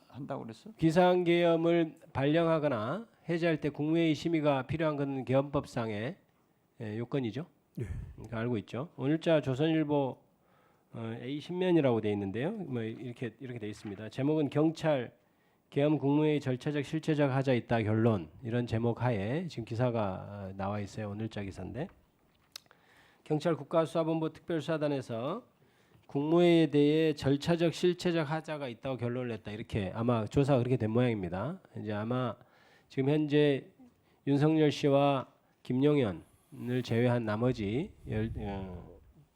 한다고 그랬어? 비상계엄을 발령하거나 해제할 때 국무회의 심의가 필요한 것은 계엄법상의 요건이죠. 네. 그러니까 알고 있죠. 오늘자 조선일보 A 신면이라고 돼 있는데요. 뭐 이렇게 돼 있습니다. 제목은 경찰 계엄 국무회의 절차적 실체적 하자 있다 결론, 이런 제목 하에 지금 기사가 나와 있어요. 오늘자 기사인데, 경찰 국가수사본부 특별수사단에서 국무회의에 대해 절차적 실체적 하자가 있다고 결론을 냈다, 이렇게 아마 조사가 그렇게 된 모양입니다. 이제 아마 지금 현재 윤석열 씨와 김용현을 제외한 나머지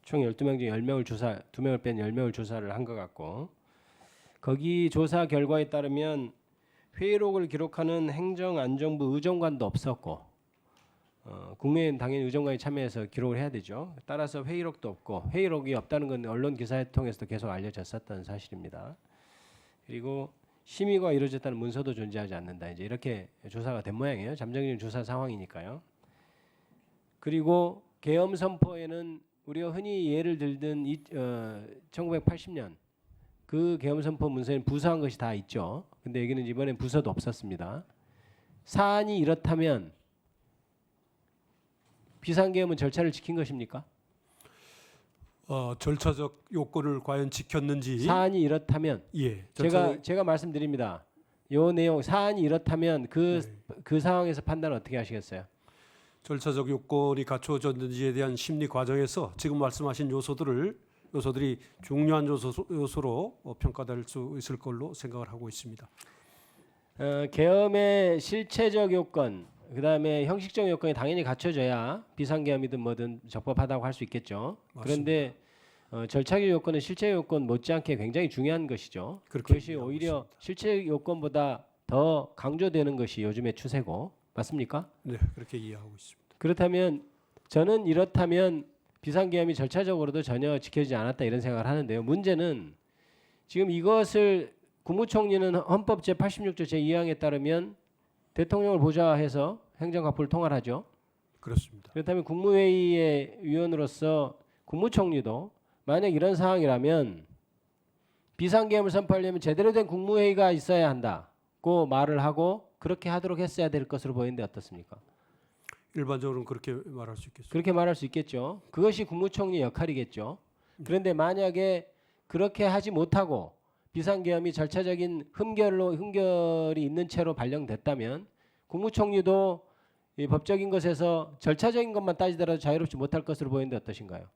총 12명 중 10명을 조사, 2명을 뺀 10명을 조사를 한 것 같고, 거기 조사 결과에 따르면 회의록을 기록하는 행정안전부 의정관도 없었고, 국무회의는 당연히 의정관이 참여해서 기록을 해야 되죠. 따라서 회의록도 없고, 회의록이 없다는 건 언론 기사에 통해서도 계속 알려졌었던 사실입니다. 그리고 심의가 이루어졌다는 문서도 존재하지 않는다, 이제 이렇게 조사가 된 모양이에요. 잠정적 조사 상황이니까요. 그리고 계엄 선포에는 우리가 흔히 예를 들던 1980년 그 계엄 선포 문서에는 부서한 것이 다 있죠. 근데 여기는 이번엔 부서도 없었습니다. 사안이 이렇다면 비상계엄은 절차를 지킨 것입니까? 절차적 요건을 과연 지켰는지. 사안이 이렇다면, 예, 제가 말씀드립니다. 요 내용, 사안이 이렇다면 그 상황에서 판단을 어떻게 하시겠어요? 절차적 요건이 갖춰졌는지에 대한 심리 과정에서 지금 말씀하신 요소들이 중요한 요소로 평가될 수 있을 걸로 생각을 하고 있습니다. 계엄의 실체적 요건, 그다음에 형식적 요건이 당연히 갖춰져야 비상계엄이든 뭐든 적법하다고 할 수 있겠죠. 맞습니다. 그런데 절차적 요건은 실체 요건 못지않게 굉장히 중요한 것이죠. 그것이 오히려 있습니다. 실체 요건보다 더 강조되는 것이 요즘의 추세고, 맞습니까? 네, 그렇게 이해하고 있습니다. 그렇다면 저는 이렇다면 비상계엄이 절차적으로도 전혀 지켜지지 않았다, 이런 생각을 하는데요. 문제는 지금 이것을 국무총리는 헌법 제86조 제2항에 따르면 대통령을 보좌해서 행정각부를 통할하죠. 그렇습니다. 그렇다면 국무회의의 위원으로서 국무총리도 만약 이런 상황이라면 비상계엄을 선포하려면 제대로 된 국무회의가 있어야 한다고 말을 하고 그렇게 하도록 했어야 될 것으로 보이는데 어떻습니까? 일반적으로는 그렇게 말할 수 있겠습니다. 그렇게 말할 수 있겠죠. 그것이 국무총리 역할이겠죠. 그런데 만약에 그렇게 하지 못하고 비상계엄이 절차적인 흠결이 있는 채로 발령됐다면 국무총리도 이 법적인 것에서 절차적인 것만 따지더라도 자유롭지 못할 것으로 보이는데 어떠신가요?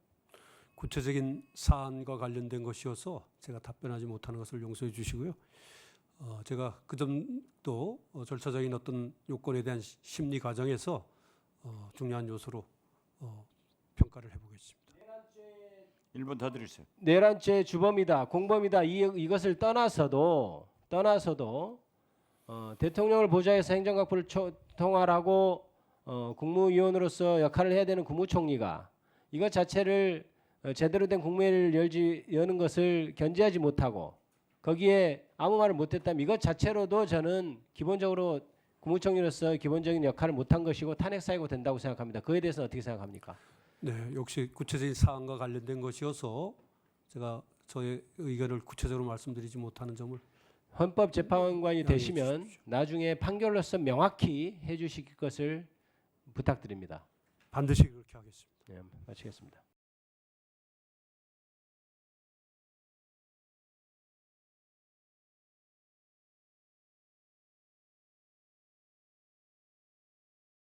구체적인 사안과 관련된 것이어서 제가 답변하지 못하는 것을 용서해 주시고요. 제가 그 점도 절차적인 어떤 요건에 대한 심리 과정에서 중요한 요소로 평가를 해보겠습니다. 1분 더 드리세요. 내란죄 주범이다, 공범이다, 이것을 떠나서도 대통령을 보좌해서 행정각부를 통할하고 국무위원으로서 역할을 해야 되는 국무총리가 이것 자체를 제대로 된 국무회의를 여는 것을 견제하지 못하고 거기에 아무 말을 못했다면 이것 자체로도 저는 기본적으로 국무총리로서 기본적인 역할을 못한 것이고 탄핵 사유가 된다고 생각합니다. 그에 대해서는 어떻게 생각합니까? 네, 역시 구체적인 사안과 관련된 것이어서 제가 저의 의견을 구체적으로 말씀드리지 못하는 점을 헌법재판관이 되시면 나중에 판결로서 명확히 해주실 것을 부탁드립니다. 반드시 그렇게 하겠습니다. 네, 마치겠습니다.